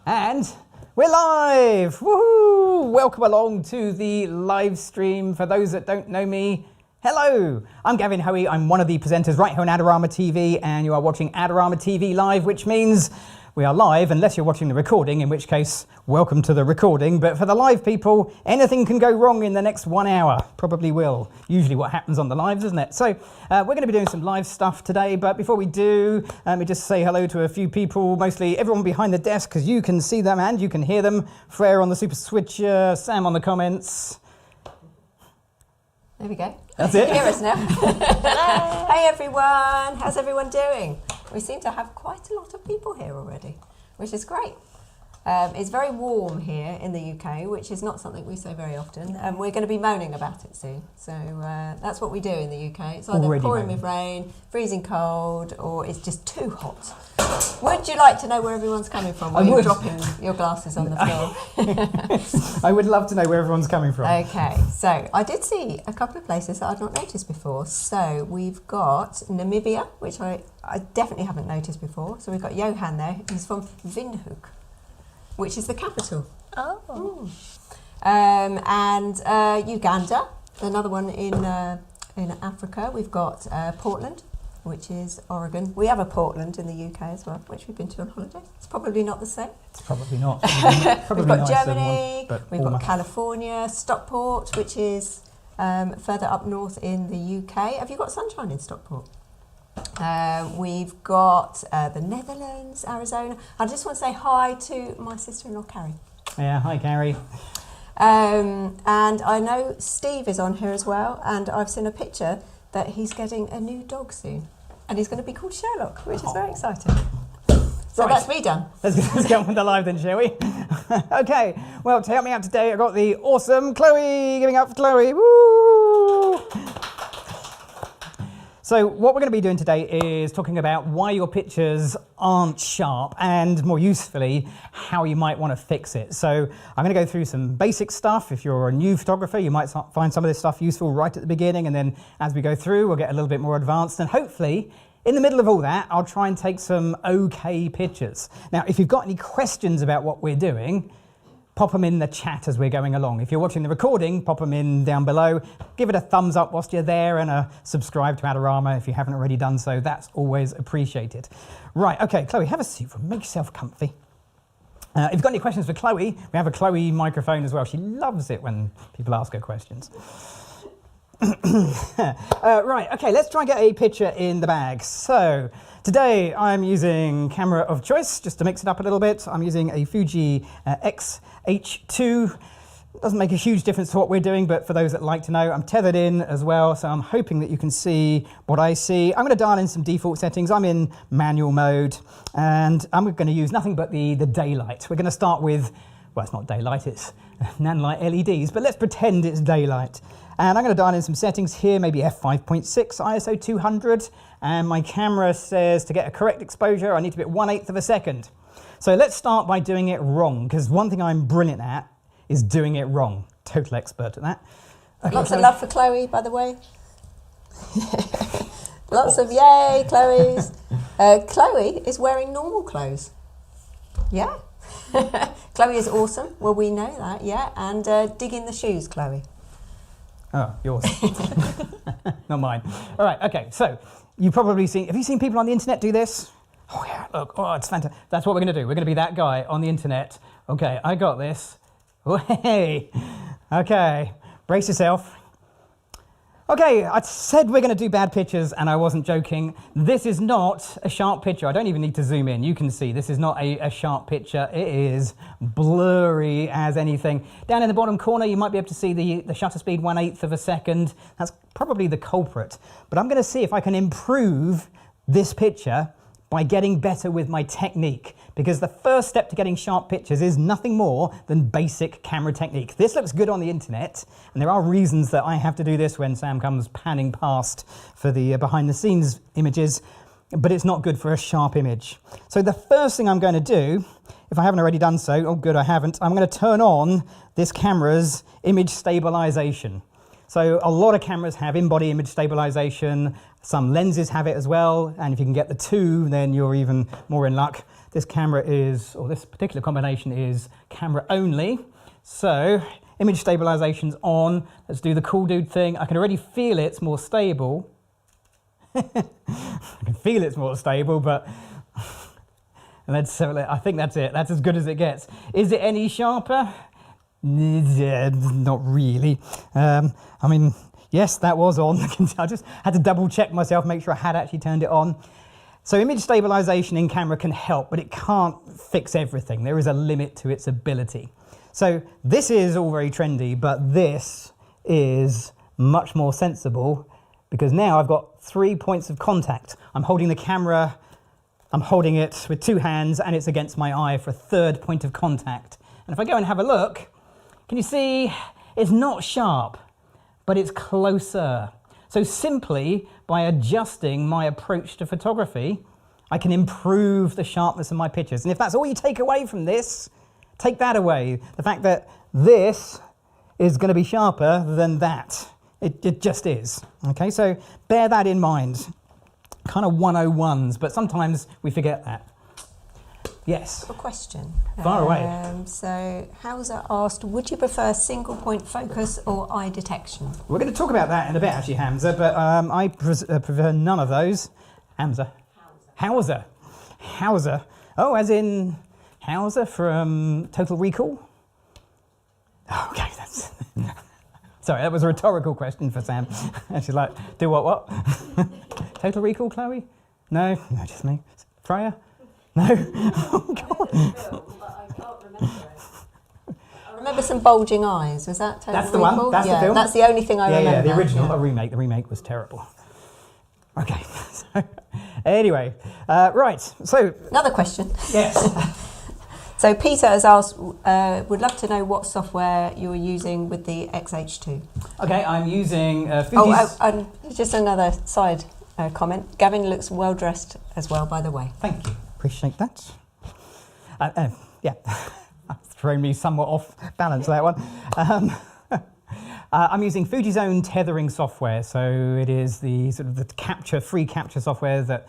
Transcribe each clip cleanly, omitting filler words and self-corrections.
And we're live! Woohoo! Welcome along to the live stream. For those that don't know me, hello! I'm Gavin Hoey. I'm one of the presenters right here on Adorama TV, and you are watching Adorama TV Live, which means we are live, unless you're watching the recording, in which case, welcome to the recording. But for the live people, anything can go wrong in the next 1 hour. Probably will. Usually what happens on the lives, isn't it? So we're going to be doing some live stuff today, but before we do, let me just say hello to a few people, mostly everyone behind the desk, because you can see them and you can hear them. Freya on the Super Switcher, Sam on the comments. There we go. That's it. You can hear us now. Hey everyone, how's everyone doing? We seem to have quite a lot of people here already, which is great. It's very warm here in the UK, which is not something we say very often, and we're going to be moaning about it soon. So that's what we do in the UK. It's either pouring with rain, freezing cold, or it's just too hot. Would you like to know where everyone's coming from while you're dropping your glasses on the floor? I would love to know where everyone's coming from. Okay, so I did see a couple of places that I'd not noticed before. So we've got Namibia, which I definitely haven't noticed before. So we've got Johan there, who's from Windhoek, which is the capital. Oh. And Uganda, another one in Africa. We've got Portland, which is Oregon. We have a Portland in the UK as well, which we've been to on holiday. It's probably not the same. It's probably not. We've got Germany, we've got California, Stockport, which is further up north in the UK. Have you got sunshine in Stockport? We've got the Netherlands, Arizona. I just want to say hi to my sister-in-law, Carrie. Yeah, hi, Carrie. And I know Steve is on here as well, and I've seen a picture that he's getting a new dog soon, and he's going to be called Sherlock, which is very exciting. So right. That's me done. Let's get on with the live then, shall we? Okay, well, to help me out today, I've got the awesome Chloe. Giving up for Chloe. Woo! So what we're going to be doing today is talking about why your pictures aren't sharp, and more usefully, how you might want to fix it. So I'm going to go through some basic stuff. If you're a new photographer, you might find some of this stuff useful right at the beginning, and then as we go through, we'll get a little bit more advanced, and hopefully, in the middle of all that, I'll try and take some okay pictures. Now, if you've got any questions about what we're doing, pop them in the chat as we're going along. If you're watching the recording, pop them in down below. Give it a thumbs up whilst you're there, and subscribe to Adorama if you haven't already done so. That's always appreciated. Right, okay, Chloe, have a seat. Make yourself comfy. If you've got any questions for Chloe, we have a Chloe microphone as well. She loves it when people ask her questions. Right, okay, let's try and get a picture in the bag. So today I'm using camera of choice, just to mix it up a little bit. I'm using a Fuji X-H2. Doesn't make a huge difference to what we're doing, but for those that like to know, I'm tethered in as well, so I'm hoping that you can see what I see. I'm going to dial in some default settings. I'm in manual mode, and I'm going to use nothing but the daylight. We're going to start with, well, it's not daylight, it's nanlight LEDs, but let's pretend it's daylight. And I'm going to dial in some settings here, maybe f5.6, ISO 200, and my camera says to get a correct exposure, I need to be at 1/8 of a second. So let's start by doing it wrong, because one thing I'm brilliant at is doing it wrong. Total expert at that. Okay, Lots of love for Chloe, by the way. Lots of yay, Chloe's. Chloe is wearing normal clothes. Yeah. Chloe is awesome. Well, we know that, yeah. And dig in the shoes, Chloe. Oh, yours. Not mine. All right, okay, so you've probably seen, have you seen people on the internet do this? Oh yeah, look, oh, it's fantastic. That's what we're gonna do. We're gonna be that guy on the internet. Okay, I got this. Oh, hey, okay, brace yourself. Okay, I said we're gonna do bad pictures and I wasn't joking. This is not a sharp picture. I don't even need to zoom in. You can see this is not a sharp picture. It is blurry as anything. Down in the bottom corner, you might be able to see the shutter speed 1/8 of a second. That's probably the culprit. But I'm gonna see if I can improve this picture by getting better with my technique, because the first step to getting sharp pictures is nothing more than basic camera technique. This looks good on the internet, and there are reasons that I have to do this when Sam comes panning past for the behind the scenes images, but it's not good for a sharp image. So the first thing I'm going to do, if I haven't already done so, oh good I haven't, I'm going to turn on this camera's image stabilization. So a lot of cameras have in-body image stabilization. Some lenses have it as well, and if you can get the two, then you're even more in luck. This camera is, or this particular combination is camera only. So image stabilization's on. Let's do the cool dude thing. I can already feel it's more stable. I can feel it's more stable, but I think that's it. That's as good as it gets. Is it any sharper? Not really. I mean, yes, that was on. I just had to double check myself, make sure I had actually turned it on. So image stabilization in camera can help, but it can't fix everything. There is a limit to its ability. So this is all very trendy, but this is much more sensible, because now I've got 3 points of contact. I'm holding the camera, I'm holding it with two hands, and it's against my eye for a third point of contact. And if I go and have a look, can you see it's not sharp, but it's closer. So simply by adjusting my approach to photography, I can improve the sharpness of my pictures. And if that's all you take away from this, take that away. The fact that this is going to be sharper than that. It just is. Okay, so bear that in mind. Kind of 101s, but sometimes we forget that. Yes. A question. Far away. So Hauser asked, would you prefer single point focus or eye detection? We're going to talk about that in a bit, actually, Hamza, but I prefer none of those. Hamza. Hauser. Hauser. Oh, as in Hauser from Total Recall? Oh, okay, that's... Sorry, that was a rhetorical question for Sam. She's like, do what? Total Recall, Chloe? No, just me. Freya? No? Oh, God. I can't remember it. I remember some bulging eyes. Was that Total That's the Recall? one? That's the film? That's the only thing I remember. Yeah, the original, the remake. The remake was terrible. Okay. So, anyway, right. So another question. Yes. So Peter has asked, would love to know what software you're using with the XH2. Okay, I'm using Fuji's... and just another side comment. Gavin looks well dressed as well, by the way. Thank you. Appreciate that. Yeah, thrown me somewhat off balance, that one. I'm using Fuji's own tethering software, so it is the sort of the free capture software that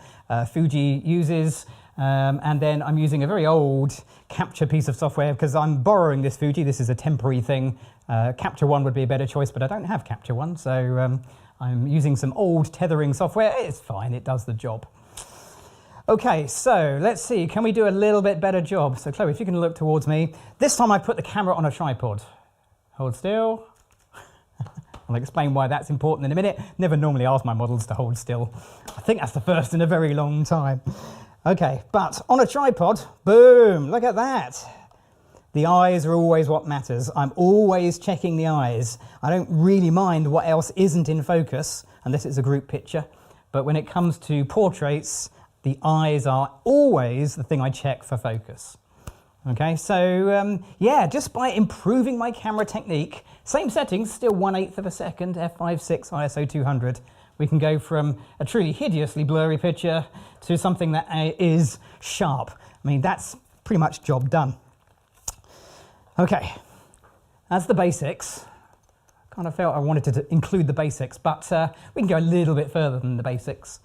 Fuji uses, and then I'm using a very old capture piece of software because I'm borrowing this Fuji. This is a temporary thing. Capture One would be a better choice, but I don't have Capture One, so I'm using some old tethering software. It's fine, it does the job. Okay, so let's see, can we do a little bit better job? So Chloe, if you can look towards me. This time I put the camera on a tripod. Hold still. I'll explain why that's important in a minute. Never normally ask my models to hold still. I think that's the first in a very long time. Okay, but on a tripod, boom, look at that. The eyes are always what matters. I'm always checking the eyes. I don't really mind what else isn't in focus, unless it's a group picture. But when it comes to portraits, the eyes are always the thing I check for focus. Okay, so yeah, just by improving my camera technique, same settings, still 1/8 of a second, f5.6, ISO 200, we can go from a truly hideously blurry picture to something that is sharp. I mean, that's pretty much job done. Okay, that's the basics. Kind of felt I wanted to include the basics, but we can go a little bit further than the basics.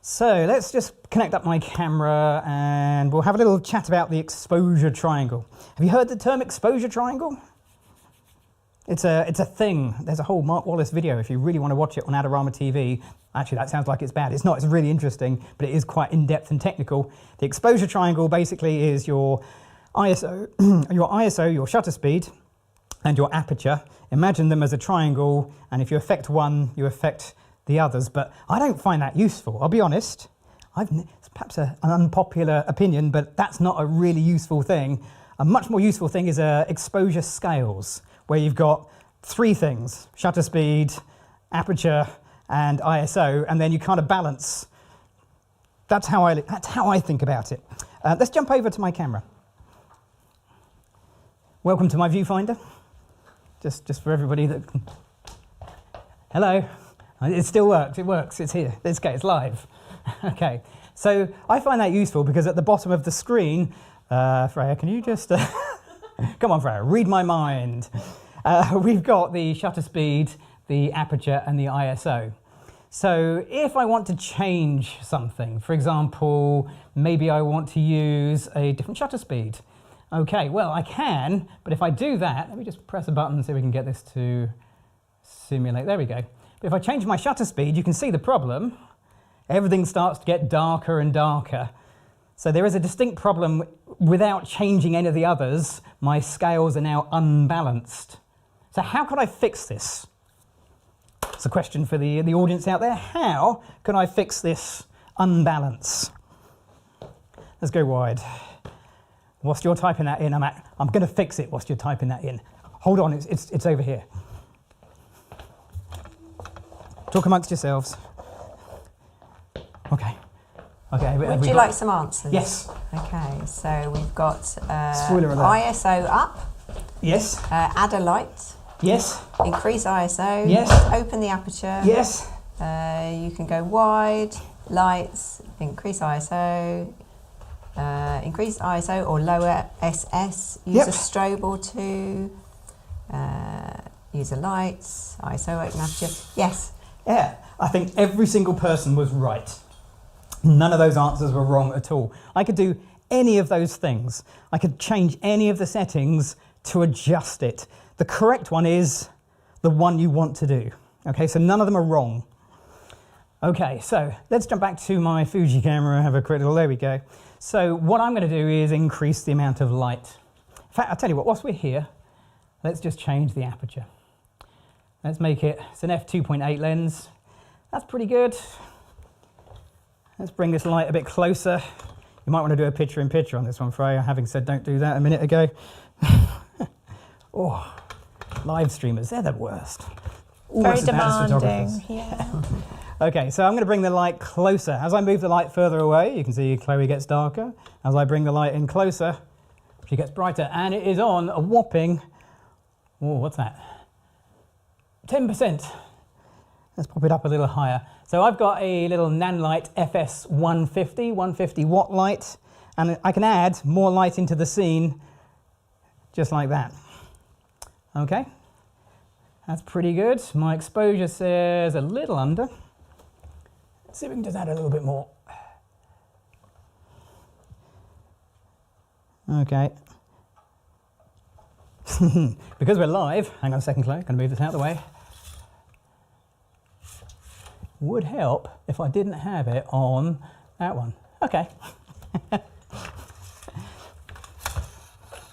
So let's just connect up my camera and we'll have a little chat about the exposure triangle. Have you heard the term exposure triangle? It's a thing. There's a whole Mark Wallace video if you really want to watch it on Adorama TV. Actually, that sounds like it's bad. It's not. It's really interesting, but it is quite in-depth and technical. The exposure triangle basically is your ISO, your shutter speed, and your aperture. Imagine them as a triangle, and if you affect one, you affect the others, but I don't find that useful. I'll be honest. It's perhaps an unpopular opinion, but that's not a really useful thing. A much more useful thing is exposure scales, where you've got 3 things: shutter speed, aperture, and ISO, and then you kind of balance. That's how I think about it. Let's jump over to my camera. Welcome to my viewfinder. Just for everybody that. Hello. It still works, it works, it's here, it's live. Okay, so I find that useful because at the bottom of the screen, Freya, can you just, come on Freya, read my mind. We've got the shutter speed, the aperture and the ISO. So if I want to change something, for example, maybe I want to use a different shutter speed. Okay, well I can, but if I do that, let me just press a button so we can get this to simulate, there we go. If I change my shutter speed, you can see the problem. Everything starts to get darker and darker. So there is a distinct problem without changing any of the others. My scales are now unbalanced. So how could I fix this? It's a question for the audience out there. How can I fix this unbalance? Let's go wide. Whilst you're typing that in, I'm going to fix it whilst you're typing that in. Hold on, it's over here. Talk amongst yourselves. Okay. Would you like some answers? Yes. Okay, so we've got Spoiler alert. ISO up. Yes. Add a light. Yes. Increase ISO. Yes. Open the aperture. Yes. You can go wide, lights, increase ISO, or lower SS. Use a strobe or 2. Use a lights, ISO, open aperture. Yes. Yeah, I think every single person was right. None of those answers were wrong at all. I could do any of those things. I could change any of the settings to adjust it. The correct one is the one you want to do. Okay, so none of them are wrong. Okay, so let's jump back to my Fuji camera and have a quick little, there we go. So what I'm going to do is increase the amount of light. In fact, I'll tell you what, whilst we're here, let's just change the aperture. Let's make it's an f2.8 lens. That's pretty good. Let's bring this light a bit closer. You might want to do a picture-in-picture on this one, Freya, having said don't do that a minute ago. Oh, live streamers, they're the worst. Very demanding, yeah. Okay, so I'm going to bring the light closer. As I move the light further away, you can see Chloe gets darker. As I bring the light in closer, she gets brighter, and it is on a whopping, oh, what's that? 10%. Let's pop it up a little higher. So I've got a little Nanlite FS 150 watt light, and I can add more light into the scene just like that. Okay, that's pretty good. My exposure says a little under. Let's see if we can just add a little bit more. Okay. Because we're live, hang on a second, Chloe, gonna move this out of the way. Would help if I didn't have it on that one. Okay.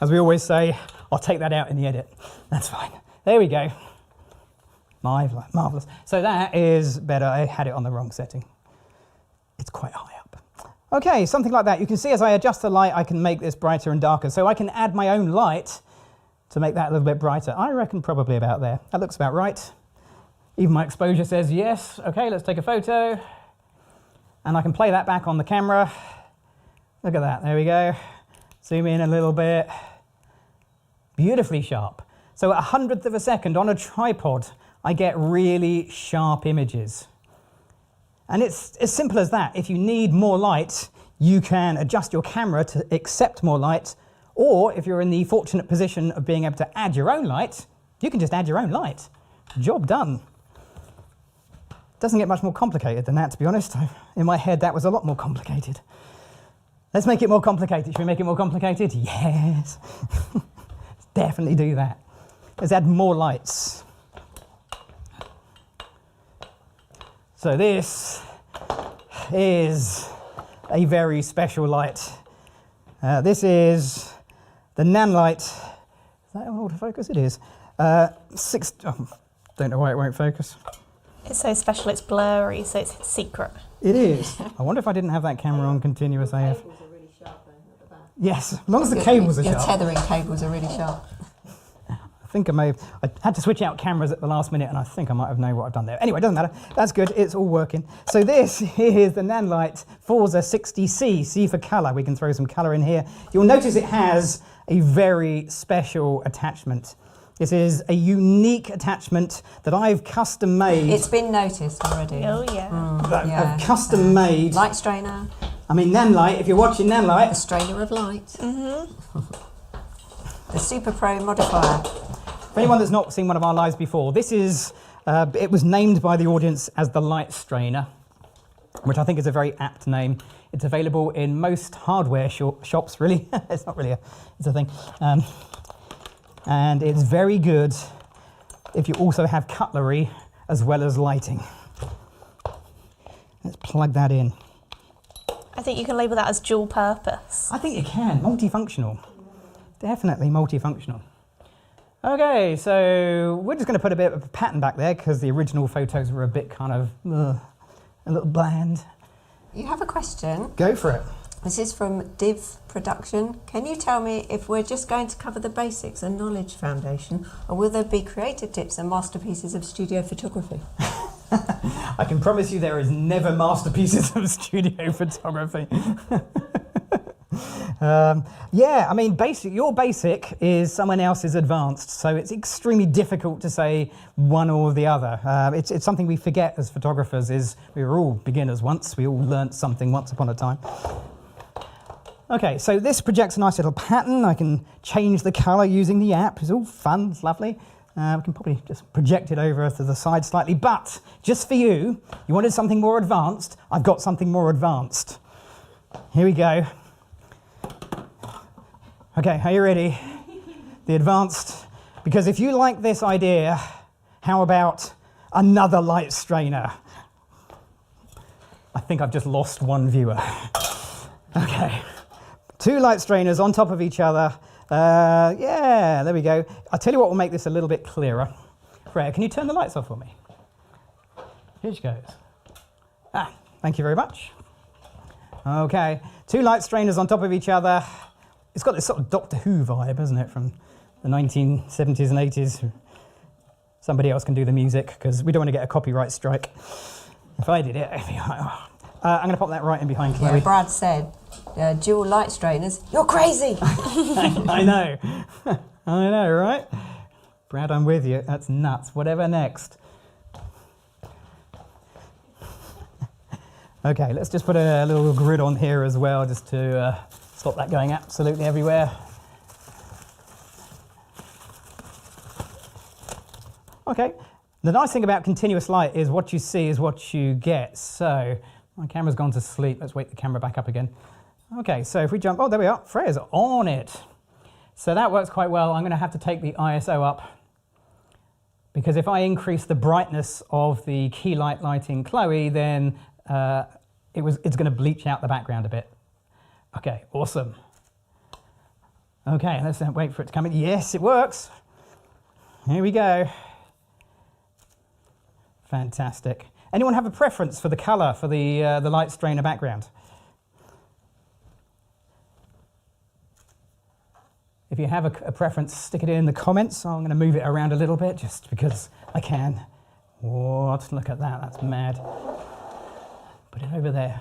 As we always say, I'll take that out in the edit. That's fine. There we go. Marvellous. So that is better. I had it on the wrong setting. It's quite high up. Okay, something like that. You can see as I adjust the light, I can make this brighter and darker. So I can add my own light to make that a little bit brighter. I reckon probably about there. That looks about right. Even my exposure says yes. Okay, let's take a photo. And I can play that back on the camera. Look at that, there we go. Zoom in a little bit. Beautifully sharp. So at 100th of a second on a tripod, I get really sharp images. And it's as simple as that. If you need more light, you can adjust your camera to accept more light, or if you're in the fortunate position of being able to add your own light, you can just add your own light. Job done. Doesn't get much more complicated than that, to be honest. In my head, that was a lot more complicated. Let's make it more complicated. Should we make it more complicated? Yes. Definitely do that. Let's add more lights. So this is a very special light. This is the Nan light. Is that an autofocus? It is. Don't know why it won't focus. It's so special, it's blurry, so it's secret. It is. I wonder if I didn't have that camera on continuous AF. The cables are really sharp though, at the back. Yes, as long as the cables are Your sharp. tethering cables are really sharp. I think I had to switch out cameras at the last minute, and I think I might have known what I've done there. Anyway, it doesn't matter. That's good. It's all working. So this is the Nanlite Forza 60C. C for colour. We can throw some colour in here. You'll notice it has a very special attachment. This is a unique attachment that I've custom made. It's been noticed already. Oh, yeah. I've custom made. Light strainer. I mean, Nanlite, if you're watching A Nanlite. strainer of light. The Super Pro modifier. For anyone that's not seen one of our lives before, this is, it was named by the audience as the light strainer, which I think is a very apt name. It's available in most hardware shops, really. It's not really it's a thing. And it's very good if you also have cutlery as well as lighting. Let's plug that in. I think you can label that as dual purpose. I think you can, multifunctional. Definitely multifunctional. Okay, so we're just going to put a bit of a pattern back there because the original photos were a bit kind of a little bland. You have a question. Go for it. This is from Div Production. Can you tell me if we're just going to cover the basics and knowledge foundation, or will there be creative tips and masterpieces of studio photography? I can promise you there is never masterpieces of studio photography. Yeah, I mean, your basic is someone else's advanced, so it's extremely difficult to say one or the other. It's something we forget as photographers, is we were all beginners once, we all learnt something once upon a time. Okay, so this projects a nice little pattern. I can change the colour using the app. It's all fun, it's lovely. We can probably just project it over to the side slightly, but just for you, you wanted something more advanced, I've got something more advanced. Here we go. Okay, are you ready? The advanced, because if you like this idea, how about another light strainer? I think I've just lost one viewer. Okay, 2 light strainers on top of each other. Yeah, there we go. I'll tell you what will make this a little bit clearer. Freya, can you turn the lights off for me? Here she goes. Thank you very much. Okay, 2 light strainers on top of each other. It's got this sort of Doctor Who vibe, hasn't it, from the 1970s and 80s. Somebody else can do the music, because we don't want to get a copyright strike. If I did it, I'd be like, oh. I'm going to pop that right in behind Chloe. Yeah, Brad said, dual light strainers, you're crazy! I know. I know, right? Brad, I'm with you. That's nuts. Whatever next. Okay, let's just put a little grid on here as well, just to stop that going absolutely everywhere. Okay, the nice thing about continuous light is what you see is what you get. So, my camera's gone to sleep. Let's wake the camera back up again. Okay, so if we jump, oh, there we are. Freya's on it. So that works quite well. I'm going to have to take the ISO up, because if I increase the brightness of the key light lighting Chloe, then it's going to bleach out the background a bit. Okay, awesome. Okay, let's wait for it to come in. Yes, it works. Here we go. Fantastic. Anyone have a preference for the color for the light strainer background? If you have a preference, stick it in the comments. I'm going to move it around a little bit just because I can. What? Look at that. That's mad. Put it over there.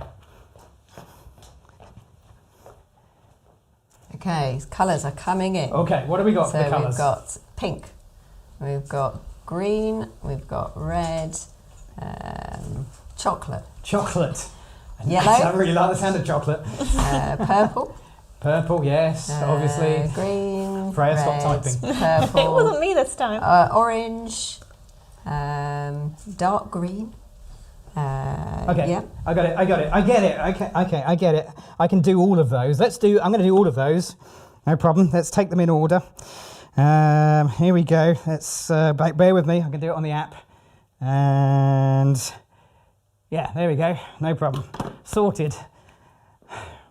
Okay, colours are coming in. Okay, what have we got for the So colours? we've got pink, we've got green, we've got red, chocolate. Chocolate. Yellow. I really like the sound of chocolate. Purple. Purple, yes, obviously. Green. Freya, red, stop typing. Purple. It wasn't me this time. Orange. Dark green. Okay, Yeah. I got it. I get it. I can do all of those. I'm going to do all of those. No problem. Let's take them in order. Here we go. Let's bear with me. I can do it on the app. And yeah, there we go. No problem. Sorted.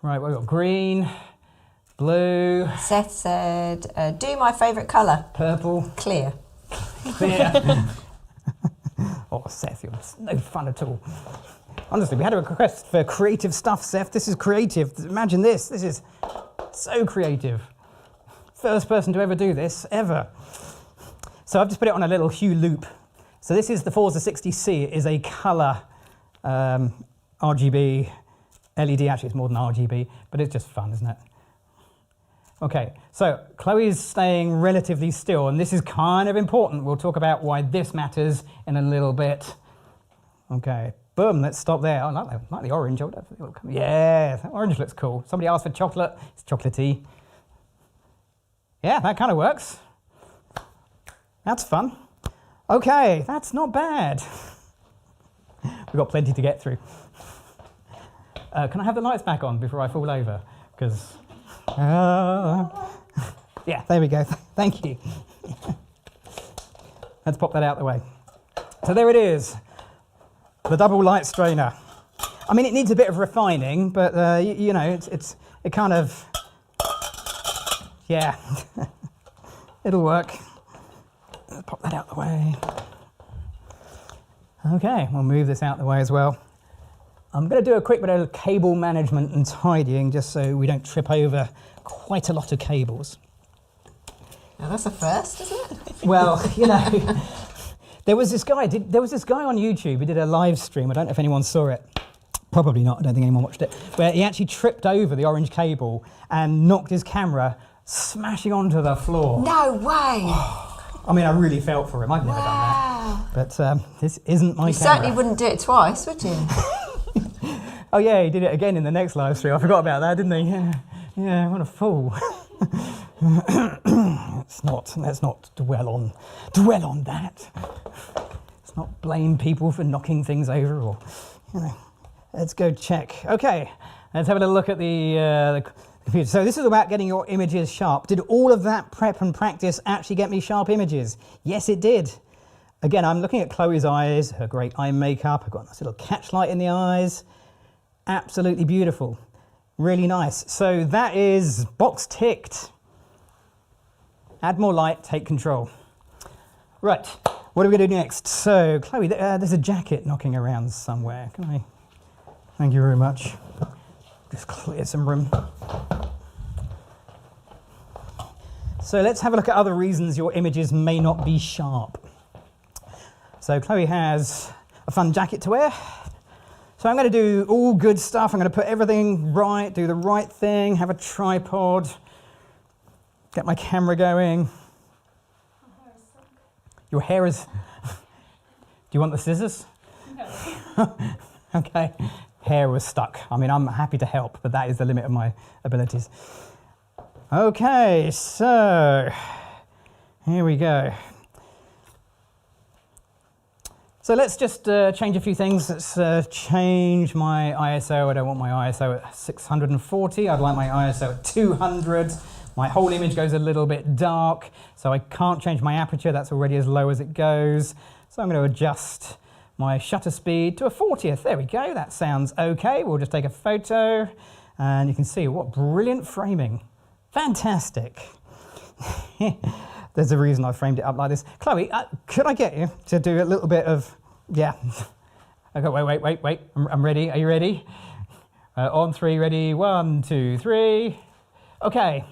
Right, we've got green, blue, Seth said, do my favourite colour. purple, Clear. clear. Oh, Seth, you're no fun at all. Honestly, we had a request for creative stuff, Seth. This is creative. Imagine this. This is so creative. First person to ever do this, ever. So I've just put it on a little hue loop. So this is the Forza 60C. It is a colour RGB LED. Actually, it's more than RGB, but it's just fun, isn't it? Okay, so Chloe's staying relatively still, and this is kind of important. We'll talk about why this matters in a little bit. Okay, boom, let's stop there. I like the orange. Yeah, that orange looks cool. Somebody asked for chocolate. It's chocolatey. Yeah, that kind of works. That's fun. Okay, that's not bad. We've got plenty to get through. Can I have the lights back on before I fall over? Because... yeah, there we go. Thank you. Let's pop that out the way. So there it is, the double light strainer. I mean, it needs a bit of refining, but you know, it kind of, yeah, it'll work. Let's pop that out the way. Okay, we'll move this out the way as well. I'm going to do a quick bit of cable management and tidying just so we don't trip over quite a lot of cables. Now that's a first, isn't it? Well, you know, there was this guy on YouTube who did a live stream. I don't know if anyone saw it. Probably not. I don't think anyone watched it. Where he actually tripped over the orange cable and knocked his camera smashing onto the floor. No way! I mean, I really felt for him. I've never done that. But this isn't my camera. You certainly wouldn't do it twice, would you? Oh yeah, he did it again in the next live stream. I forgot about that, didn't he? Yeah, what a fool. Let's not dwell on that. Let's not blame people for knocking things over, or you know. Let's go check. Okay, let's have a little look at the computer. So this is about getting your images sharp. Did all of that prep and practice actually get me sharp images? Yes, it did. Again, I'm looking at Chloe's eyes, her great eye makeup. I've got a nice little catch light in the eyes. Absolutely beautiful. Really nice. So that is box ticked. Add more light, take control. Right, what are we going to do next? So, Chloe, there's a jacket knocking around somewhere. Can I? Thank you very much. Just clear some room. So let's have a look at other reasons your images may not be sharp. So Chloe has a fun jacket to wear. So I'm going to do all good stuff. I'm going to put everything right, do the right thing, have a tripod, get my camera going. Your hair is... Do you want the scissors? No. Okay. Hair was stuck. I mean, I'm happy to help, but that is the limit of my abilities. Okay, so here we go. So let's just change a few things. Let's change my ISO. I don't want my ISO at 640. I'd like my ISO at 200. My whole image goes a little bit dark, so I can't change my aperture. That's already as low as it goes. So I'm going to adjust my shutter speed to a 40th. There we go, that sounds okay. We'll just take a photo and you can see what brilliant framing. Fantastic. There's a reason I framed it up like this. Chloe, could I get you to do a little bit of, yeah. Okay, wait. I'm ready. Are you ready? On 3, ready. 1, 2, 3. Okay.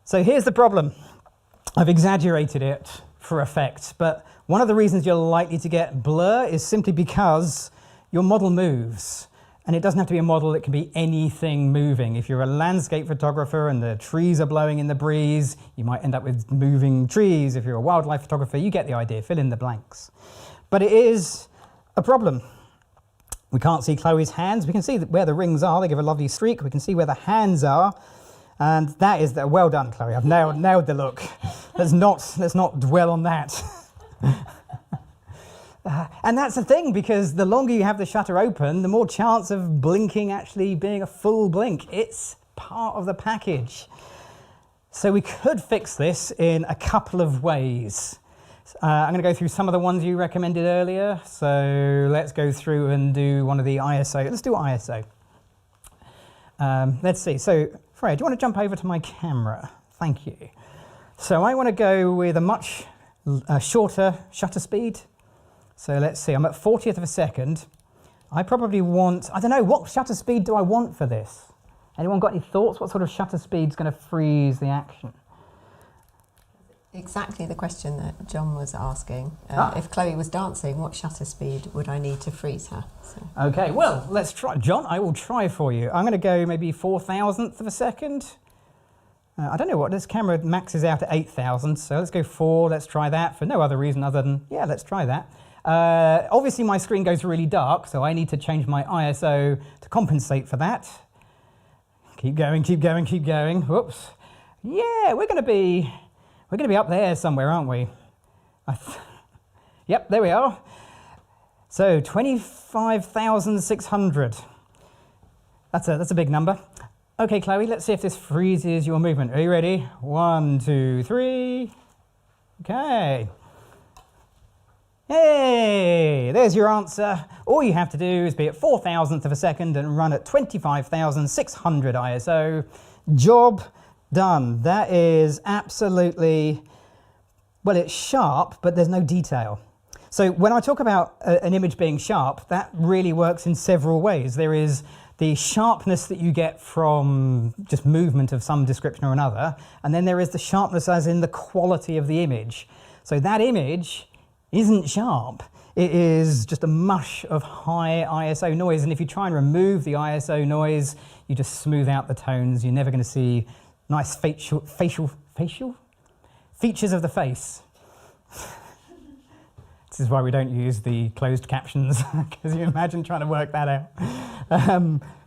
So here's the problem. I've exaggerated it for effect, but one of the reasons you're likely to get blur is simply because your model moves. And it doesn't have to be a model, it can be anything moving. If you're a landscape photographer and the trees are blowing in the breeze, you might end up with moving trees. If you're a wildlife photographer, you get the idea, fill in the blanks. But it is a problem. We can't see Chloe's hands. We can see where the rings are. They give a lovely streak. We can see where the hands are. And that is, well done, Chloe. I've nailed the look. Let's not dwell on that. And that's the thing, because the longer you have the shutter open, the more chance of blinking actually being a full blink. It's part of the package. So we could fix this in a couple of ways. I'm going to go through some of the ones you recommended earlier. So let's go through and do one of the ISO. Let's do ISO. Let's see. So Freya, do you want to jump over to my camera? Thank you. So I want to go with a much shorter shutter speed. So let's see, I'm at 40th of a second. I probably want, I don't know, what shutter speed do I want for this? Anyone got any thoughts? What sort of shutter speed's going to freeze the action? Exactly the question that John was asking. If Chloe was dancing, what shutter speed would I need to freeze her? So. Okay, well, let's try. John, I will try for you. I'm going to go maybe 4,000th of a second. I don't know what, this camera maxes out at 8,000, so let's go 4, let's try that for no other reason other than, yeah, let's try that. Obviously my screen goes really dark, so I need to change my ISO to compensate for that. Keep going. Whoops. Yeah, we're going to be up there somewhere, aren't we? Yep, there we are. So 25,600. That's a big number. Okay, Chloe, let's see if this freezes your movement. Are you ready? 1, 2, 3. Okay. Hey, there's your answer. All you have to do is be at 4,000th of a second and run at 25,600 ISO. Job done. That is absolutely, well, it's sharp, but there's no detail. So when I talk about an image being sharp, that really works in several ways. There is the sharpness that you get from just movement of some description or another, and then there is the sharpness as in the quality of the image. So that image isn't sharp. It is just a mush of high ISO noise, and if you try and remove the ISO noise, you just smooth out the tones. You're never going to see nice facial features of the face. This is why we don't use the closed captions, because you imagine trying to work that out.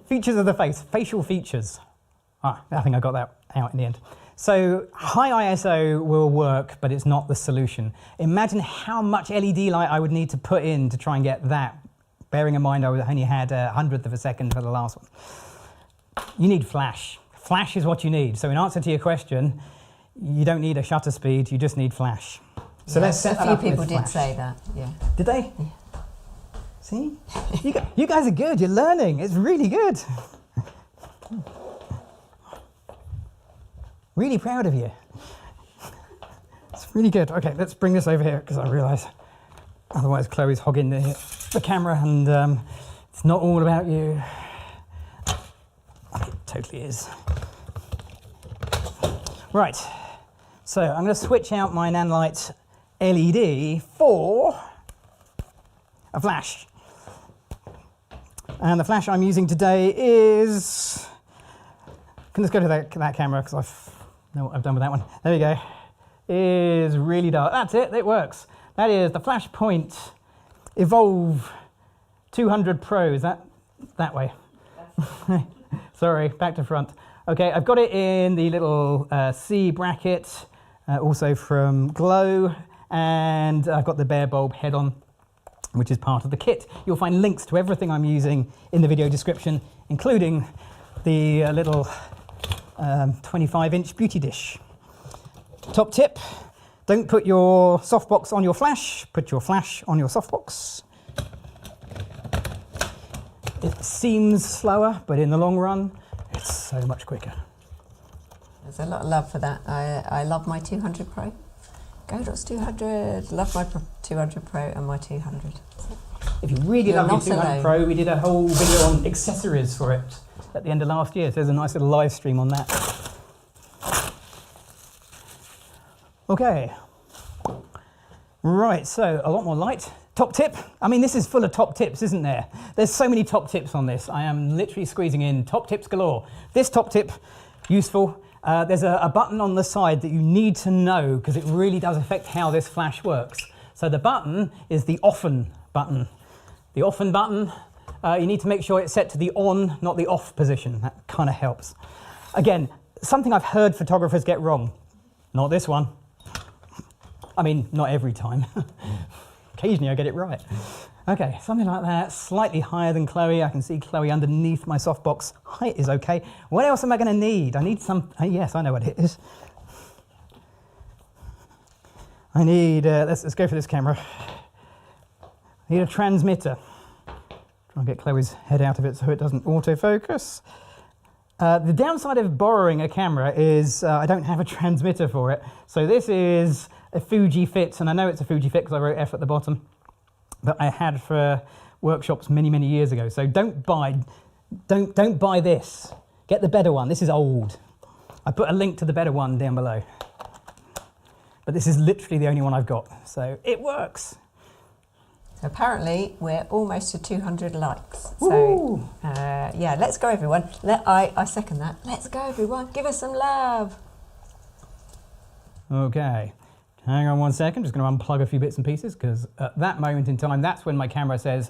Features of the face, facial features. I think I got that out in the end. So high ISO will work, but it's not the solution. Imagine how much LED light I would need to put in to try and get that, bearing in mind I only had 100th of a second for the last one. You need flash. Flash is what you need. So in answer to your question, you don't need a shutter speed, you just need flash. So let's set that up. A few people with did flash. say that, yeah. Did they? Yeah. See? You guys are good, you're learning, it's really good. Really proud of you. It's really good. Okay, let's bring this over here because I realise otherwise Chloe's hogging the camera and it's not all about you. It totally is. Right, so I'm going to switch out my Nanlite LED for a flash. And the flash I'm using today is, can just go to that camera because I know what I've done with that one. There we go. Is really dark. That's it, it works. That is the Flashpoint Evolve 200 Pro. Is that way? Sorry, back to front. Okay, I've got it in the little C bracket, also from Glow, and I've got the bare bulb head on, which is part of the kit. You'll find links to everything I'm using in the video description, including the little 25-inch beauty dish. Top tip, Don't put your softbox on your flash, put your flash on your softbox. It seems slower, but in the long run, it's so much quicker. There's a lot of love for that. I love my 200 Pro. Godos 200. Love my 200 Pro and my 200. If you really love your not 200 alone. Pro, we did a whole video on accessories for it at the end of last year. So there's a nice little live stream on that. Okay. Right, so a lot more light. Top tip. I mean, this is full of top tips, isn't there? There's so many top tips on this. I am literally squeezing in top tips galore. This top tip, useful. There's a button on the side that you need to know because it really does affect how this flash works. So the button is the often button. The often button, you need to make sure it's set to the on, not the off position. That kind of helps. Again, something I've heard photographers get wrong. Not this one. I mean, not every time. Occasionally I get it right. Okay, something like that, slightly higher than Chloe. I can see Chloe underneath my softbox. Height is okay. What else am I going to need? I need some, yes, I know what it is. I need, let's go for this camera. I need a transmitter. Try and get Chloe's head out of it so it doesn't autofocus. The downside of borrowing a camera is I don't have a transmitter for it. So this is a Fuji Fit, and I know it's a Fuji Fit because I wrote F at the bottom, that I had for workshops many, many years ago. So don't buy this. Get the better one. This is old. I put a link to the better one down below. But this is literally the only one I've got. So it works. So apparently we're almost to 200 likes. So yeah, let's go everyone. I second that. Let's go everyone. Give us some love. Okay. Hang on one second, just going to unplug a few bits and pieces because at that moment in time, that's when my camera says,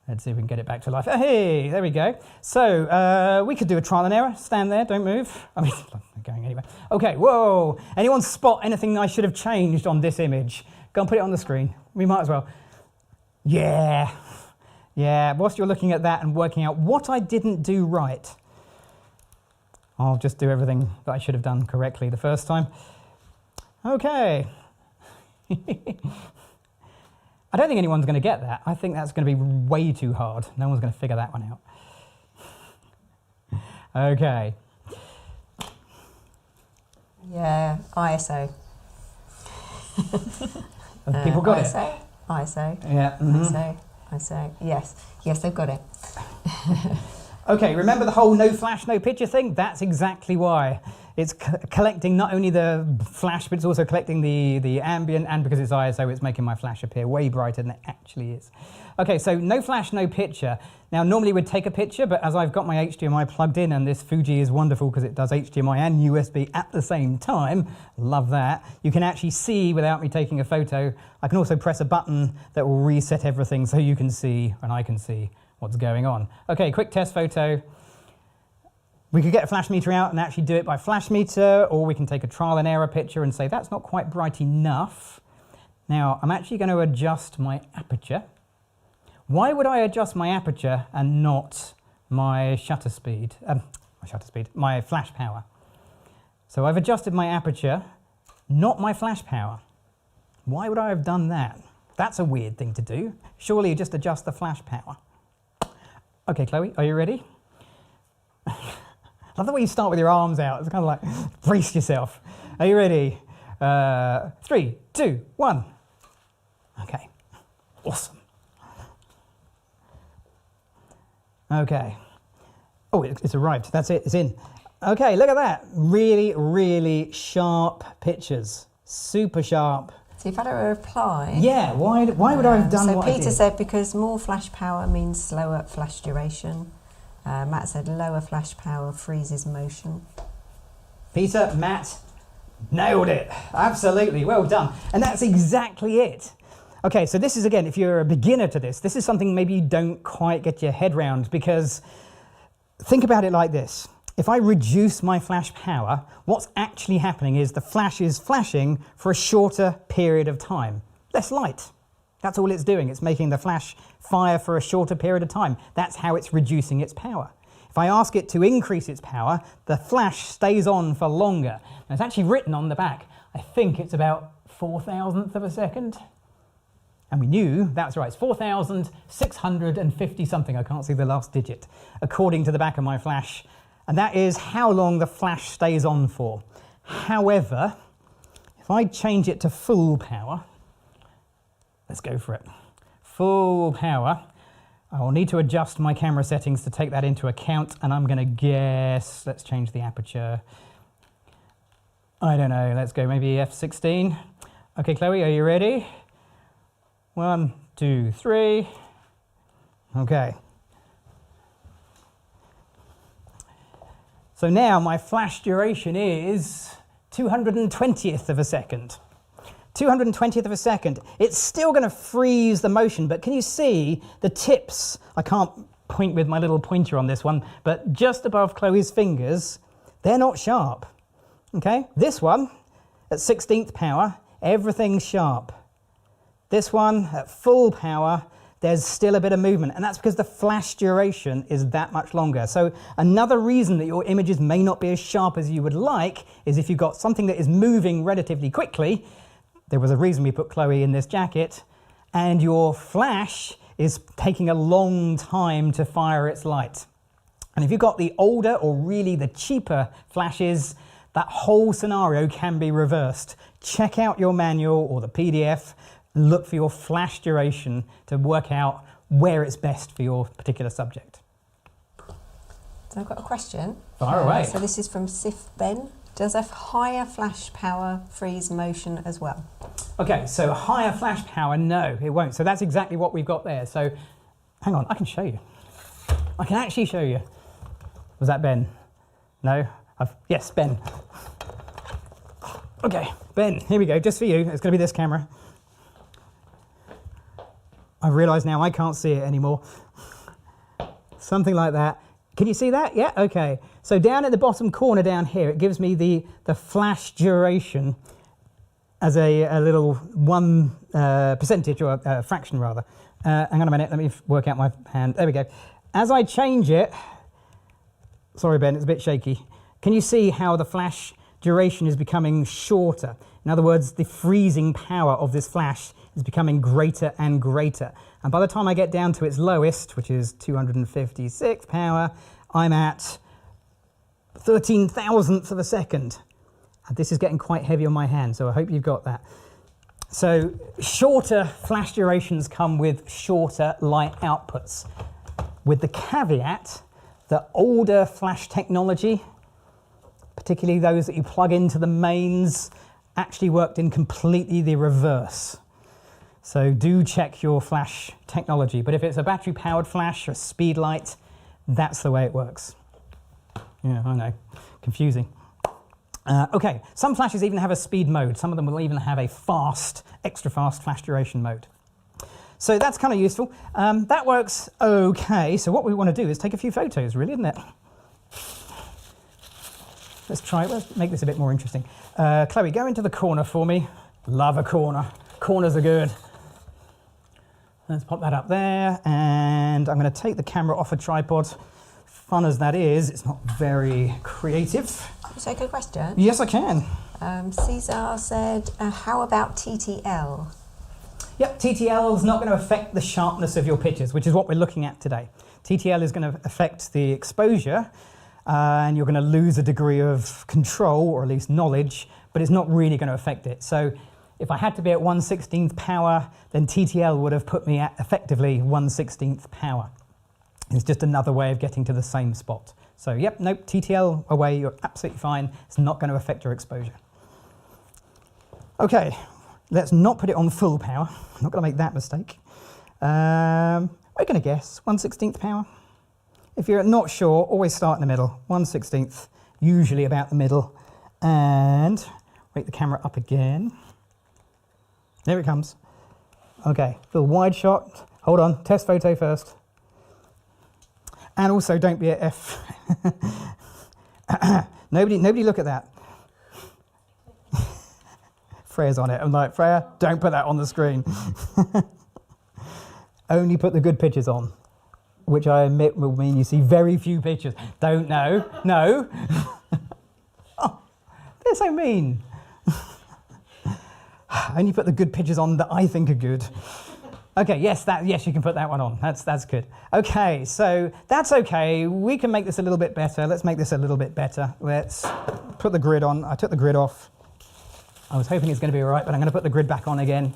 Let's see if we can get it back to life. Hey, there we go. So we could do a trial and error. Stand there, don't move. I mean, I'm not going anywhere. Okay, whoa. Anyone spot anything I should have changed on this image? Go and put it on the screen. We might as well. Yeah. Yeah, whilst you're looking at that and working out what I didn't do right, I'll just do everything that I should have done correctly the first time. Okay. I don't think anyone's going to get that. I think that's going to be way too hard. No one's going to figure that one out. Okay. Yeah, ISO. Have people got ISO? it? ISO. Yeah. ISO. ISO. Yes. Yes, they've got it. Okay, remember the whole no flash, no picture thing? That's exactly why. It's collecting not only the flash, but it's also collecting the ambient, and because it's ISO, it's making my flash appear way brighter than it actually is. Okay, so no flash, no picture. Now, normally we'd take a picture, but as I've got my HDMI plugged in, and this Fuji is wonderful because it does HDMI and USB at the same time, love that, you can actually see without me taking a photo. I can also press a button that will reset everything so you can see, and I can see what's going on. Okay, quick test photo. We could get a flash meter out and actually do it by flash meter, or we can take a trial and error picture and say that's not quite bright enough. Now, I'm actually going to adjust my aperture. Why would I adjust my aperture and not my shutter speed? My flash power. So I've adjusted my aperture, not my flash power. Why would I have done that? That's a weird thing to do. Surely you just adjust the flash power. Okay, Chloe, are you ready? I love the way you start with your arms out. It's kind of like, brace yourself. Are you ready? 3, 2, 1. Okay, awesome. Okay. Oh, it's arrived. That's it, it's in. Okay, look at that. Really, really sharp pictures. Super sharp. So you've had a reply. Yeah, why would I have done so what I did? Peter said because more flash power means slower flash duration. Matt said lower flash power freezes motion. Peter, Matt, nailed it. Absolutely, well done. And that's exactly it. Okay, so this is, again, if you're a beginner to this, this is something maybe you don't quite get your head round, because think about it like this. If I reduce my flash power, what's actually happening is the flash is flashing for a shorter period of time. Less light. That's all it's doing. It's making the flash fire for a shorter period of time. That's how it's reducing its power. If I ask it to increase its power, the flash stays on for longer. Now, it's actually written on the back. I think it's about 4,000th of a second. And we knew that's right, it's 4,650 something. I can't see the last digit, according to the back of my flash. And that is how long the flash stays on for. However, if I change it to full power, let's go for it. Full power. I will need to adjust my camera settings to take that into account, and I'm going to guess, let's change the aperture. I don't know, let's go maybe f16. Okay, Chloe, are you ready? 1, 2, 3. Okay. So now my flash duration is 220th of a second. 220th of a second. It's still going to freeze the motion, but can you see the tips? I can't point with my little pointer on this one, but just above Chloe's fingers, they're not sharp. Okay, this one at 16th power, everything's sharp. This one at full power, there's still a bit of movement, and that's because the flash duration is that much longer. So another reason that your images may not be as sharp as you would like is if you've got something that is moving relatively quickly. There was a reason we put Chloe in this jacket, and your flash is taking a long time to fire its light. And if you've got the older or really the cheaper flashes, that whole scenario can be reversed. Check out your manual or the PDF and look for your flash duration to work out where it's best for your particular subject. So I've got a question. Fire away. So this is from Sif Ben. Does a higher flash power freeze motion as well? Okay, so higher flash power, no, it won't. So that's exactly what we've got there. So hang on, I can show you. I can actually show you. Was that Ben? No? Yes, Ben. Okay, Ben, here we go, just for you. It's going to be this camera. I realise now I can't see it anymore. Something like that. Can you see that? Yeah, okay. So down at the bottom corner down here, it gives me the flash duration as a little percentage, or a fraction rather. Hang on a minute, let me work out my hand. There we go. As I change it, sorry Ben, it's a bit shaky. Can you see how the flash duration is becoming shorter? In other words, the freezing power of this flash is becoming greater and greater. And by the time I get down to its lowest, which is 256 power, I'm at 13,000th of a second. And this is getting quite heavy on my hand, so I hope you've got that. So shorter flash durations come with shorter light outputs, with the caveat that older flash technology, particularly those that you plug into the mains, actually worked in completely the reverse. So do check your flash technology. But if it's a battery-powered flash or a speed light, that's the way it works. Yeah, I know, confusing. Okay, some flashes even have a speed mode. Some of them will even have a fast, extra fast flash duration mode. So that's kind of useful. That works okay. So what we want to do is take a few photos, really, isn't it? Let's make this a bit more interesting. Chloe, go into the corner for me. Love a corner. Corners are good. Let's pop that up there, and I'm going to take the camera off a tripod. Fun as that is, it's not very creative. Can you take a question? Yes, I can. Cesar said, how about TTL? Yep, TTL is not going to affect the sharpness of your pictures, which is what we're looking at today. TTL is going to affect the exposure, and you're going to lose a degree of control, or at least knowledge, but it's not really going to affect it. So if I had to be at 1/16th power, then TTL would have put me at effectively 1/16th power. It's just another way of getting to the same spot. So yep, nope, TTL away, you're absolutely fine. It's not going to affect your exposure. Okay, let's not put it on full power. I'm not going to make that mistake. We're going to guess 1/16th power. If you're not sure, always start in the middle. 1/16th, usually about the middle. And wake the camera up again. There it comes. Okay, little wide shot. Hold on, test photo first. And also don't be at F. Nobody look at that. Freya's on it. I'm like, Freya, don't put that on the screen. Only put the good pictures on. which I admit will mean you see very few pictures. Don't know. No. Oh, they're so mean. I only put the good pictures on that I think are good. Okay, yes, you can put that one on. That's good. Okay, so that's okay. We can make this a little bit better. Let's make this a little bit better. Let's put the grid on. I took the grid off. I was hoping it's going to be all right, but I'm going to put the grid back on again.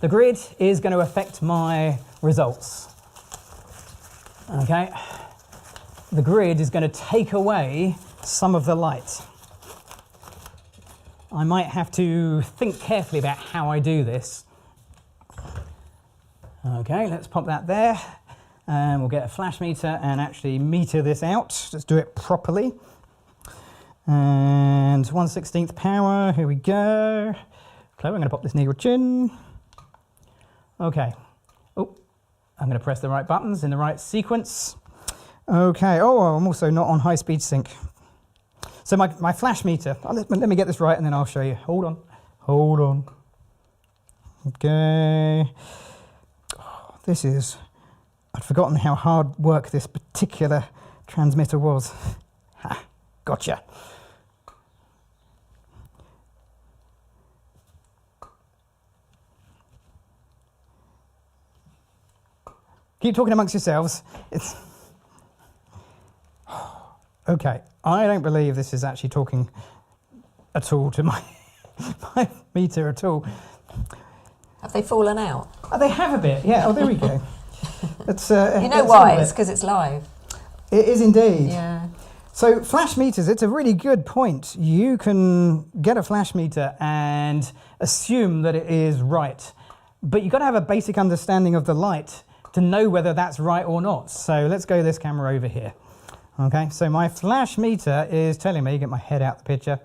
The grid is going to affect my results. Okay, the grid is going to take away some of the light. I might have to think carefully about how I do this. Okay, let's pop that there, and we'll get a flash meter and actually meter this out. Let's do it properly. And 1/16 power, here we go. Okay, we're going to pop this near your chin. Okay. Oh, I'm going to press the right buttons in the right sequence. Okay, oh, I'm also not on high speed sync. So my flash meter, let me get this right and then I'll show you. Hold on. Okay. Oh, I'd forgotten how hard work this particular transmitter was. Ha, gotcha. Keep talking amongst yourselves. Okay, I don't believe this is actually talking at all to my meter at all. Have they fallen out? Oh, they have a bit, yeah. Oh, there we go. You know why? It's because it's live. It is indeed. Yeah. So flash meters, it's a really good point. You can get a flash meter and assume that it is right, but you've got to have a basic understanding of the light to know whether that's right or not. So let's go this camera over here. Okay, so my flash meter is telling me, get my head out the picture,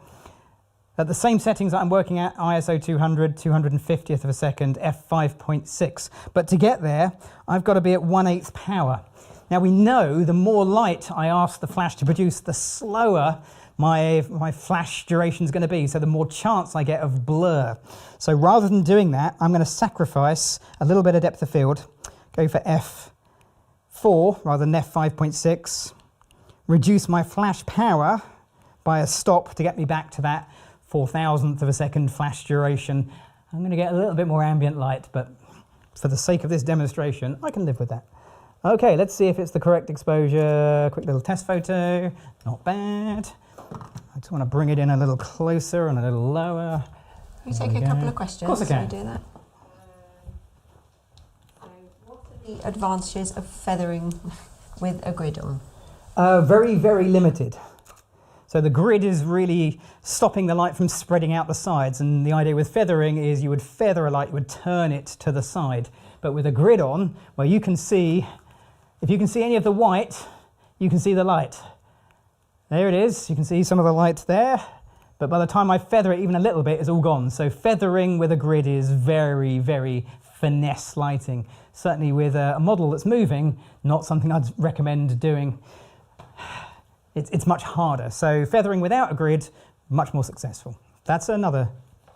at the same settings that I'm working at, ISO 200, 250th of a second, f5.6. But to get there, I've got to be at 1/8 power. Now we know the more light I ask the flash to produce, the slower my flash duration is going to be, so the more chance I get of blur. So rather than doing that, I'm going to sacrifice a little bit of depth of field, go for f4 rather than f5.6, reduce my flash power by a stop to get me back to that 4,000th of a second flash duration. I'm going to get a little bit more ambient light, but for the sake of this demonstration, I can live with that. Okay, let's see if it's the correct exposure. Quick little test photo, not bad. I just want to bring it in a little closer and a little lower. Can you take a couple of questions? Of course I can. Do that. So what are the advantages of feathering with a grid on? Very, very limited. So the grid is really stopping the light from spreading out the sides, and the idea with feathering is you would feather a light, you would turn it to the side. But with a grid on, where you can see, if you can see any of the white, you can see the light. There it is, you can see some of the light there, but by the time I feather it even a little bit, it's all gone. So feathering with a grid is very, very finesse lighting. Certainly with a model that's moving, not something I'd recommend doing. It's much harder. So feathering without a grid, much more successful. That's another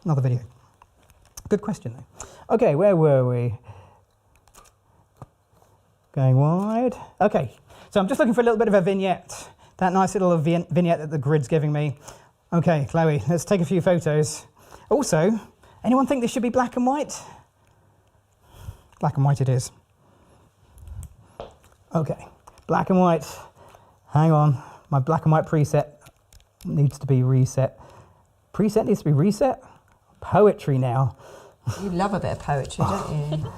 video. Good question though. Okay, where were we? Going wide. Okay, so I'm just looking for a little bit of a vignette. That nice little vignette that the grid's giving me. Okay, Chloe, let's take a few photos. Also, anyone think this should be black and white? Black and white it is. Okay, black and white. Hang on. My black and white preset needs to be reset. Preset needs to be reset? Poetry now. You love a bit of poetry, don't you?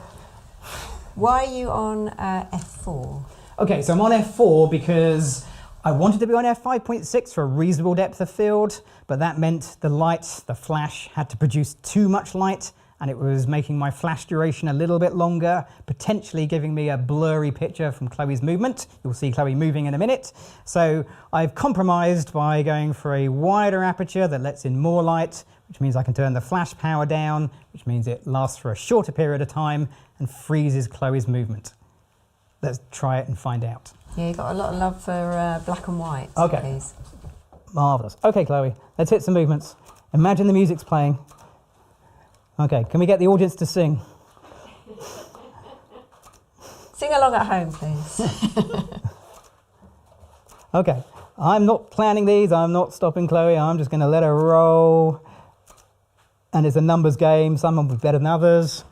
Why are you on F4? Okay, so I'm on F4 because I wanted to be on F5.6 for a reasonable depth of field, but that meant the light, the flash, had to produce too much light, and it was making my flash duration a little bit longer, potentially giving me a blurry picture from Chloe's movement. You'll see Chloe moving in a minute. So I've compromised by going for a wider aperture that lets in more light, which means I can turn the flash power down, which means it lasts for a shorter period of time and freezes Chloe's movement. Let's try it and find out. Yeah, you've got a lot of love for black and white. Okay. Please. Marvellous. Okay, Chloe, let's hit some movements. Imagine the music's playing. Okay, can we get the audience to sing? Sing sing along at home, please. Okay, I'm not planning these. I'm not stopping Chloe. I'm just going to let her roll. And it's a numbers game. Some will be better than others.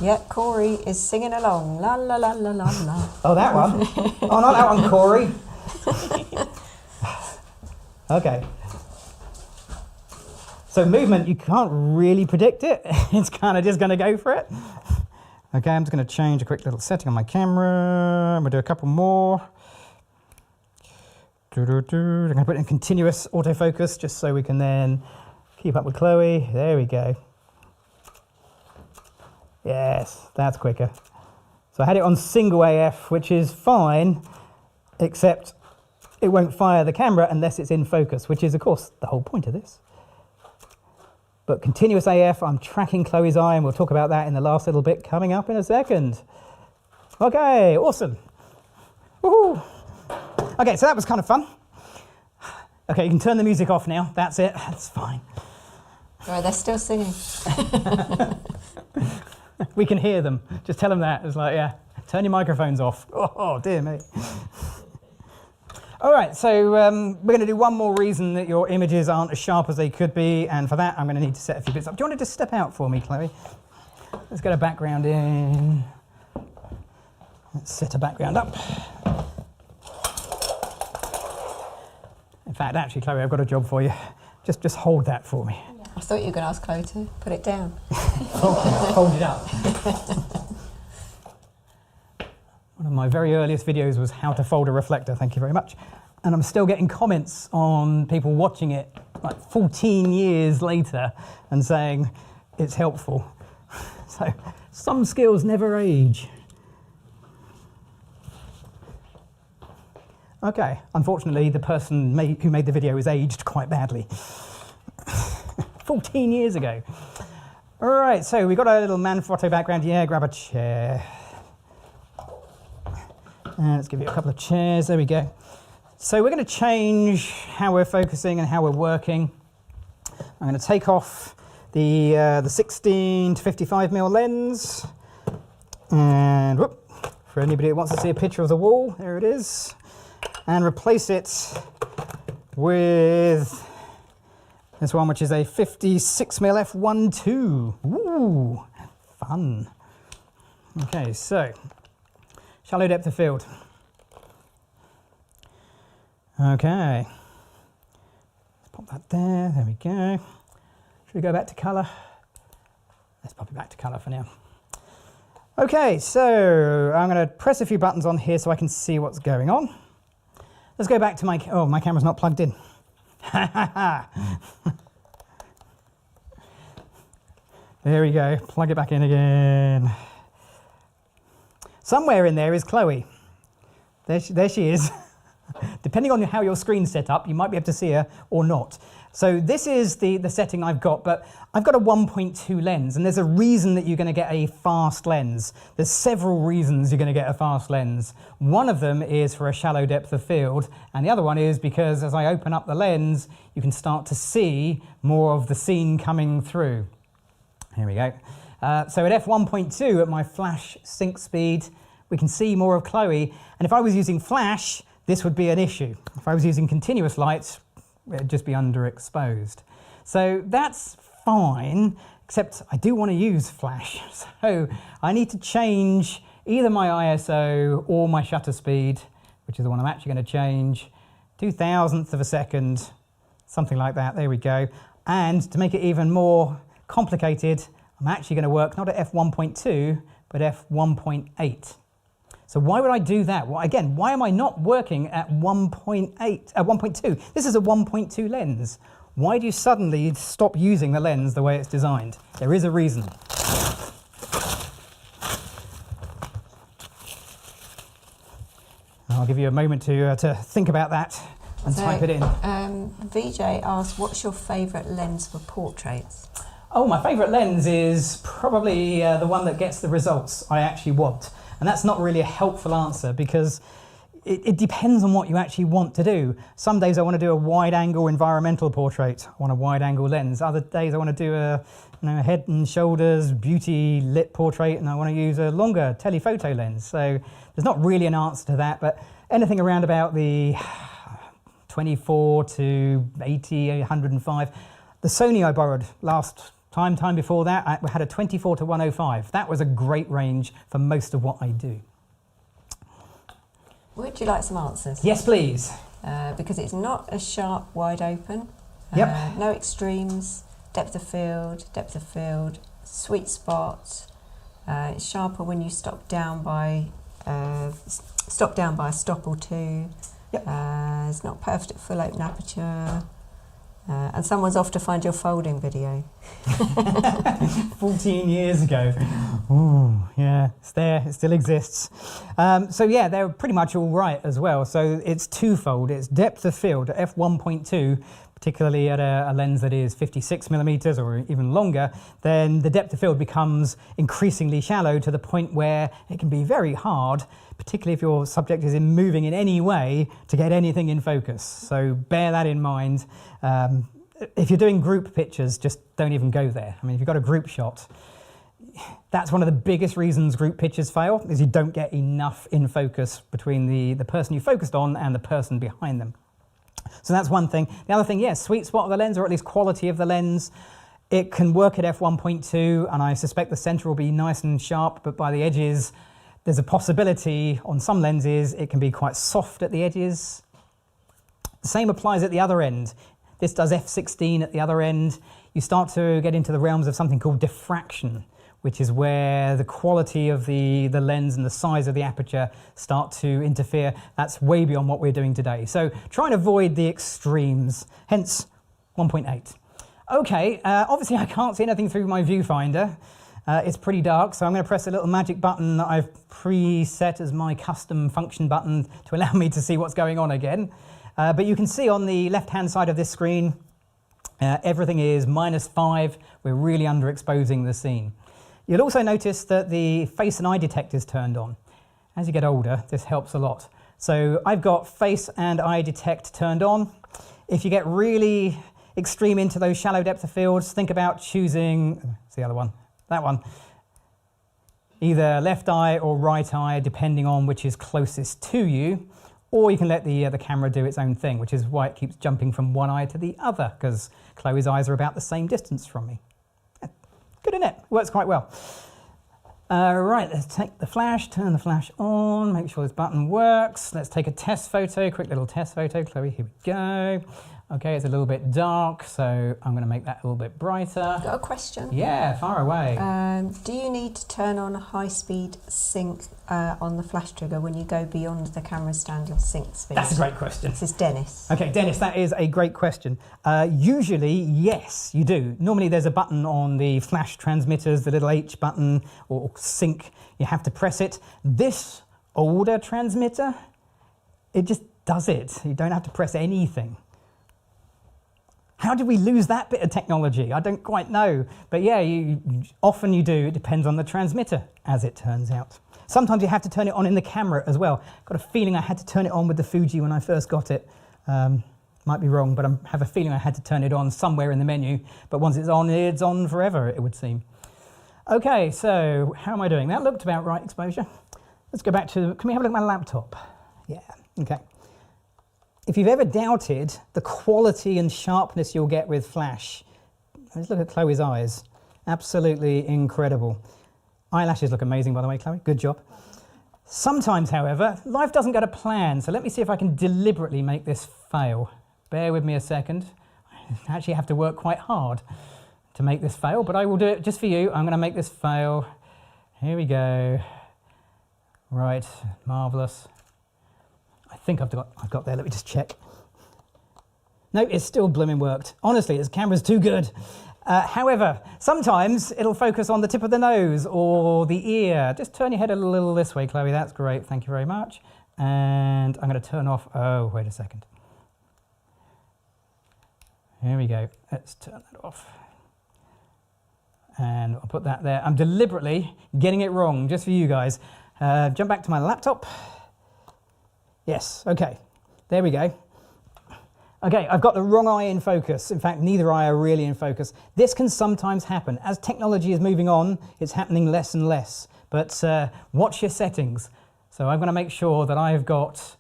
Yep, Corey is singing along. La la la la la la. Oh, that one. Oh, not that one, Corey. Okay. So movement, you can't really predict it. It's kind of just going to go for it. Okay, I'm just going to change a quick little setting on my camera. I'm going to do a couple more. I'm going to put it in continuous autofocus just so we can then keep up with Chloe. There we go. Yes, that's quicker. So I had it on single AF, which is fine, except it won't fire the camera unless it's in focus, which is, of course, the whole point of this. But continuous AF, I'm tracking Chloe's eye, and we'll talk about that in the last little bit coming up in a second. Okay, awesome. Woohoo! Okay, so that was kind of fun. Okay, you can turn the music off now. That's it. That's fine. Right, they're still singing. We can hear them. Just tell them that. It's like, yeah, turn your microphones off. Oh, dear me. All right, so we're going to do one more reason that your images aren't as sharp as they could be, and for that I'm going to need to set a few bits up. Do you want to just step out for me, Chloe? Let's get a background in. Let's set a background up. In fact, actually, Chloe, I've got a job for you. Just hold that for me. I thought you were going to ask Chloe to put it down. Hold it up. One of my very earliest videos was how to fold a reflector, thank you very much. And I'm still getting comments on people watching it like 14 years later and saying it's helpful. So some skills never age. Okay, unfortunately the person who made the video is aged quite badly. 14 years ago. All right, so we've got a little Manfrotto background here. Grab a chair. Let's give you a couple of chairs. There we go. So we're going to change how we're focusing and how we're working. I'm going to take off the 16 to 55mm lens. And whoop, for anybody who wants to see a picture of the wall, there it is. And replace it with this one, which is a 56mm f1.2. Ooh, fun. Okay, so shallow depth of field. Okay, let's pop that there. There we go. Should we go back to colour? Let's pop it back to colour for now. Okay, so I'm going to press a few buttons on here so I can see what's going on. Let's go back to my, oh, my camera's not plugged in. There we go, plug it back in again. Somewhere in there is Chloe. There she is. Depending on how your screen's set up, you might be able to see her or not. So this is the setting I've got, but I've got a 1.2 lens, and there's a reason that you're going to get a fast lens. There's several reasons you're going to get a fast lens. One of them is for a shallow depth of field, and the other one is because as I open up the lens, you can start to see more of the scene coming through. Here we go. So at f1.2 at my flash sync speed, we can see more of Chloe, and if I was using flash, this would be an issue. If I was using continuous lights, it'd just be underexposed. So that's fine, except I do want to use flash. So I need to change either my ISO or my shutter speed, which is the one I'm actually going to change, 0.002 of a second, something like that. There we go. And to make it even more complicated, I'm actually going to work not at f1.2, but f1.8. So why would I do that? Well, again, why am I not working at 1.2? This is a 1.2 lens. Why do you suddenly stop using the lens the way it's designed? There is a reason. I'll give you a moment to think about that and type it in. VJ asked, what's your favourite lens for portraits? Oh, my favourite lens is probably the one that gets the results I actually want. And that's not really a helpful answer because it depends on what you actually want to do. Some days I want to do a wide-angle environmental portrait. I want a wide-angle lens. Other days I want to do a head and shoulders beauty lit portrait, and I want to use a longer telephoto lens. So there's not really an answer to that, but anything around about the 24 to 80, 105. The Sony I borrowed last time before that, I had a 24 to 105. That was a great range for most of what I do. Would you like some answers? Yes, please. Because it's not as sharp wide open. Yep. No extremes, depth of field, sweet spot. It's sharper when you stop down by a stop or two. Yep. It's not perfect at full open aperture. And someone's off to find your folding video. 14 years ago. Ooh, yeah, it's there, it still exists. So yeah, they're pretty much all right as well. So it's twofold. It's depth of field at f1.2, particularly at a lens that is 56 millimeters or even longer, then the depth of field becomes increasingly shallow to the point where it can be very hard, particularly if your subject is moving in any way, to get anything in focus. So bear that in mind. If you're doing group pictures, just don't even go there. I mean, if you've got a group shot, that's one of the biggest reasons group pictures fail, is you don't get enough in focus between the person you focused on and the person behind them. So that's one thing. The other thing, yes, sweet spot of the lens, or at least quality of the lens. It can work at f1.2, and I suspect the center will be nice and sharp, but by the edges, there's a possibility on some lenses it can be quite soft at the edges. The same applies at the other end. This does f16 at the other end. You start to get into the realms of something called diffraction, which is where the quality of the lens and the size of the aperture start to interfere. That's way beyond what we're doing today. So try and avoid the extremes, hence 1.8. Okay, obviously I can't see anything through my viewfinder. It's pretty dark, so I'm going to press a little magic button that I've preset as my custom function button to allow me to see what's going on again. But you can see on the left-hand side of this screen, everything is -5. We're really underexposing the scene. You'll also notice that the face and eye detect is turned on. As you get older, this helps a lot. So I've got face and eye detect turned on. If you get really extreme into those shallow depth of fields, think about choosing, what's the other one? That one. Either left eye or right eye, depending on which is closest to you. Or you can let the camera do its own thing, which is why it keeps jumping from one eye to the other, because Chloe's eyes are about the same distance from me. Good, isn't it? Works quite well. Right, let's take the flash, turn the flash on, make sure this button works. Let's take a test photo, quick little test photo. Chloe, here we go. Okay, it's a little bit dark, so I'm going to make that a little bit brighter. Got a question? Yeah, far away. Do you need to turn on a high-speed sync on the flash trigger when you go beyond the camera's standard sync speed? That's a great question. This is Dennis. Okay, Dennis, that is a great question. Usually, yes, you do. Normally there's a button on the flash transmitters, the little H button, or sync. You have to press it. This older transmitter, it just does it. You don't have to press anything. How did we lose that bit of technology? I don't quite know. But yeah, often you do. It depends on the transmitter, as it turns out. Sometimes you have to turn it on in the camera as well. Got a feeling I had to turn it on with the Fuji when I first got it. Might be wrong, but I have a feeling I had to turn it on somewhere in the menu. But once it's on forever, it would seem. Okay, so how am I doing? That looked about right exposure. Let's go back to, can we have a look at my laptop? Yeah, okay. If you've ever doubted the quality and sharpness you'll get with flash, let's look at Chloe's eyes. Absolutely incredible. Eyelashes look amazing, by the way, Chloe. Good job. Sometimes, however, life doesn't go to plan, so let me see if I can deliberately make this fail. Bear with me a second. I actually have to work quite hard to make this fail, but I will do it just for you. I'm going to make this fail. Here we go. Right, marvellous. I think I've got there. Let me just check. No, it's still blooming worked. Honestly, this camera's too good. However, sometimes it'll focus on the tip of the nose or the ear. Just turn your head a little this way, Chloe. That's great. Thank you very much. And I'm going to turn off. Oh, wait a second. Here we go. Let's turn that off. And I'll put that there. I'm deliberately getting it wrong just for you guys. Jump back to my laptop. Yes, okay. There we go. Okay, I've got the wrong eye in focus. In fact, neither eye are really in focus. This can sometimes happen. As technology is moving on, it's happening less and less. But watch your settings. So I'm going to make sure that I've got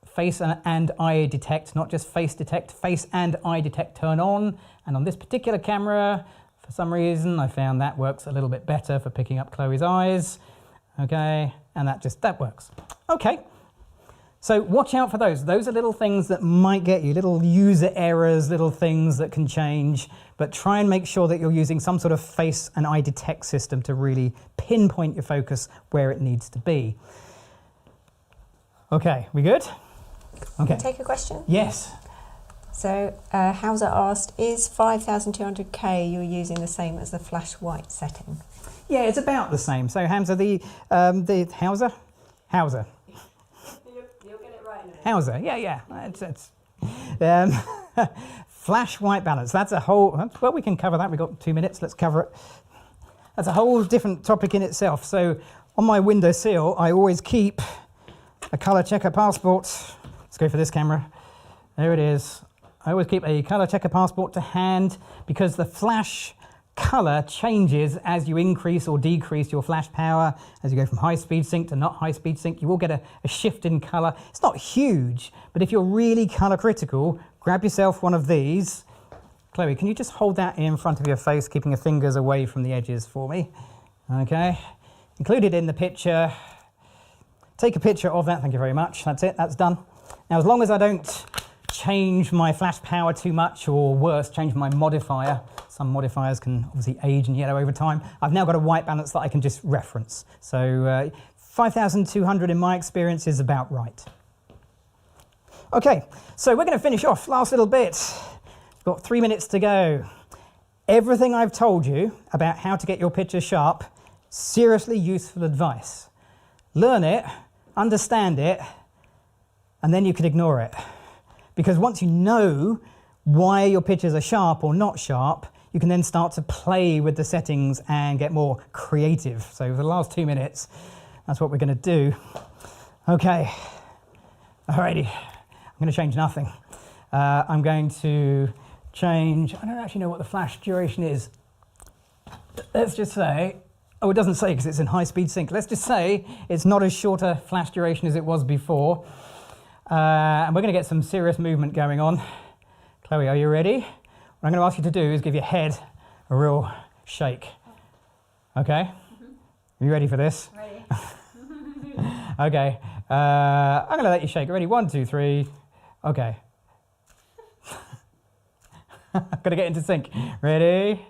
face and eye detect, not just face detect, face and eye detect turn on. And on this particular camera, for some reason, I found that works a little bit better for picking up Chloe's eyes. Okay, and that works. Okay. So watch out for those. Those are little things that might get you, little user errors, little things that can change, but try and make sure that you're using some sort of face and eye detect system to really pinpoint your focus where it needs to be. Okay, we good? Okay. Take a question? Yes. So Hauser asked, is 5200K you're using the same as the flash white setting? Yeah, it's about the same. So Hamza, the Hauser? Hauser, yeah. It's flash white balance. That's a whole, well, we can cover that. We've got 2 minutes. Let's cover it. That's a whole different topic in itself. So on my windowsill, I always keep a color checker passport. Let's go for this camera. There it is. I always keep a color checker passport to hand because the flash color changes as you increase or decrease your flash power. As you go from high speed sync to not high speed sync, you will get a shift in color. It's not huge, but if you're really color critical, grab yourself one of these. Chloe, can you just hold that in front of your face, keeping your fingers away from the edges for me? Okay, included in the picture. Take a picture of that, thank you very much. That's it, that's done. Now, as long as I don't change my flash power too much, or worse, change my modifier. Some modifiers can obviously age and yellow over time. I've now got a white balance that I can just reference. So 5200 in my experience is about right. Okay, so we're going to finish off. Last little bit. We've got 3 minutes to go. Everything I've told you about how to get your picture sharp, seriously useful advice. Learn it, understand it, and then you can ignore it. Because once you know why your pictures are sharp or not sharp, you can then start to play with the settings and get more creative. So for the last 2 minutes, that's what we're going to do. Okay, alrighty, I'm going to change nothing. I'm going to change, I don't actually know what the flash duration is. Let's just say, oh, it doesn't say because it's in high speed sync. Let's just say it's not as short a flash duration as it was before. And we're going to get some serious movement going on. Chloe, are you ready? What I'm going to ask you to do is give your head a real shake. Okay? Are you ready for this? Ready. Okay. I'm going to let you shake. Ready? 1, 2, 3. Okay. Got to get into sync. Ready?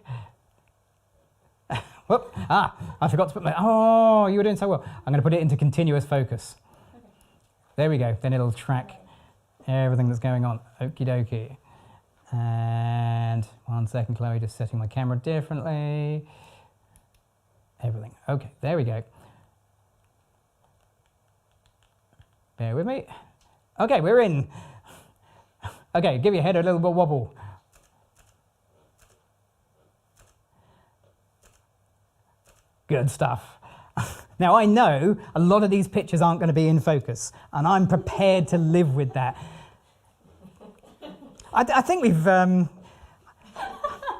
Whoop. I forgot to put my... Oh, you were doing so well. I'm going to put it into continuous focus. Okay. There we go. Then it'll track everything that's going on. Okie dokie. And 1 second, Chloe, just setting my camera differently. Everything. Okay, there we go. Bear with me. Okay, we're in. Okay, give your head a little bit wobble. Good stuff. Now, I know a lot of these pictures aren't going to be in focus, and I'm prepared to live with that. I think we've,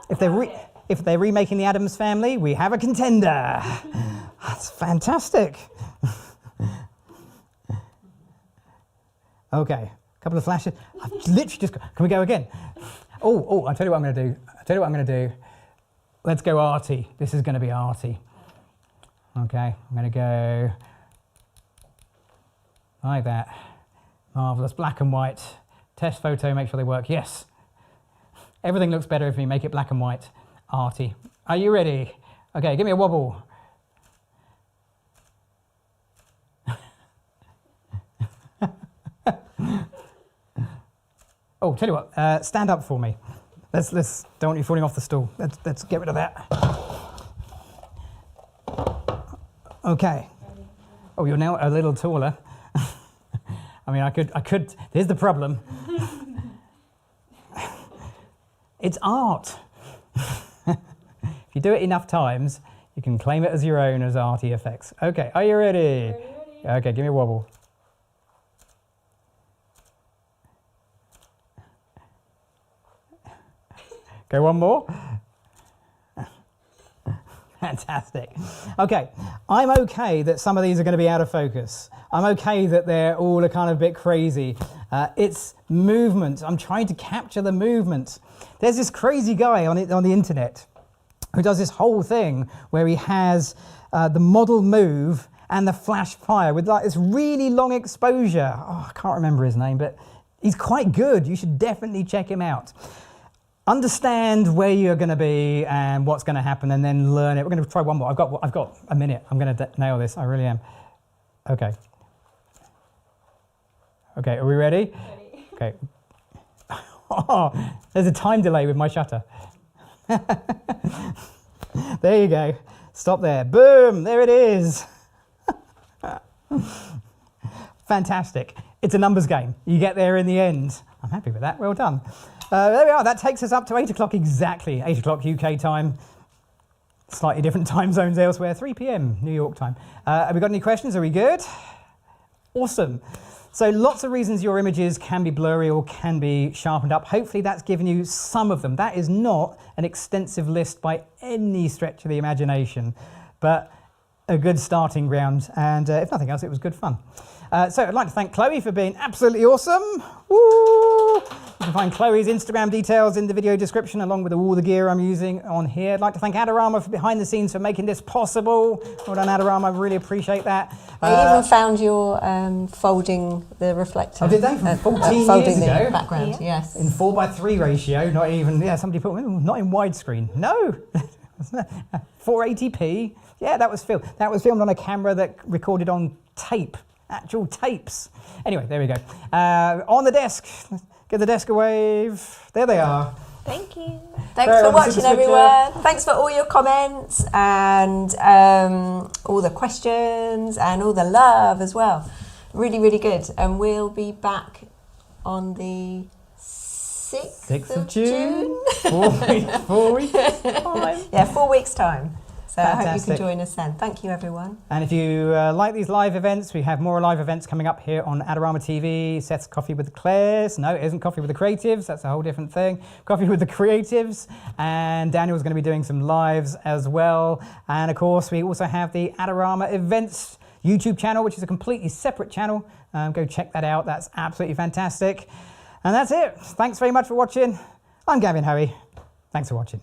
if they're remaking the Addams Family, we have a contender. That's fantastic. Okay, a couple of flashes. I've literally just got, can we go again? Oh, I'll tell you what I'm going to do. Let's go arty. This is going to be arty. Okay, I'm going to go like that. Marvellous, black and white. Test photo, make sure they work. Yes. Everything looks better if we make it black and white. Arty. Are you ready? Okay, give me a wobble. Oh, tell you what, stand up for me. Let's don't want you falling off the stool. Let's get rid of that. Okay. Oh, you're now a little taller. I mean, I could, here's the problem. It's art. If you do it enough times, you can claim it as your own as arty effects. Okay, are you ready? Ready. Okay, give me a wobble. Go one more. Fantastic. Okay, I'm okay that some of these are going to be out of focus. I'm okay that they're all a kind of bit crazy. It's movement. I'm trying to capture the movement. There's this crazy guy on the internet who does this whole thing where he has the model move and the flash fire with like this really long exposure. Oh, I can't remember his name, but he's quite good. You should definitely check him out. Understand where you're going to be and what's going to happen, and then learn it. We're going to try one more. I've got a minute. I'm going to nail this. I really am. Okay. Okay. Are we ready? Ready. Okay. Oh, there's a time delay with my shutter. There you go. Stop there. Boom. There it is. Fantastic. It's a numbers game. You get there in the end. I'm happy with that. Well done. There we are. That takes us up to 8 o'clock exactly. 8 o'clock UK time. Slightly different time zones elsewhere. 3 p.m. New York time. Have we got any questions? Are we good? Awesome. So lots of reasons your images can be blurry or can be sharpened up. Hopefully that's given you some of them. That is not an extensive list by any stretch of the imagination, but a good starting ground. And if nothing else, it was good fun. So I'd like to thank Chloe for being absolutely awesome. Woo! You can find Chloe's Instagram details in the video description, along with all the gear I'm using on here. I'd like to thank Adorama for behind the scenes for making this possible. Well done, Adorama. I really appreciate that. I even found your folding the reflector. Oh, did they? From 14 folding years ago? the background, yes. In 4:3 ratio, not even, yeah, somebody put, not in widescreen. No. 480p. Yeah, that was filmed. That was filmed on a camera that recorded on tape. Actual tapes. Anyway, there we go. On the desk. Give the desk a wave. There they are. Thank you. Thanks for watching, everyone. Thanks for all your comments and all the questions and all the love as well. Really, really good. And we'll be back on the 6th of June. 4 weeks time. Yeah, 4 weeks time. So Fantastic. I hope you can join us then. Thank you, everyone. And if you like these live events, we have more live events coming up here on Adorama TV. Seth's Coffee with the Claires. No, it isn't Coffee with the Creatives. That's a whole different thing. Coffee with the Creatives. And Daniel's going to be doing some lives as well. And of course, we also have the Adorama Events YouTube channel, which is a completely separate channel. Go check that out. That's absolutely fantastic. And that's it. Thanks very much for watching. I'm Gavin Hoey. Thanks for watching.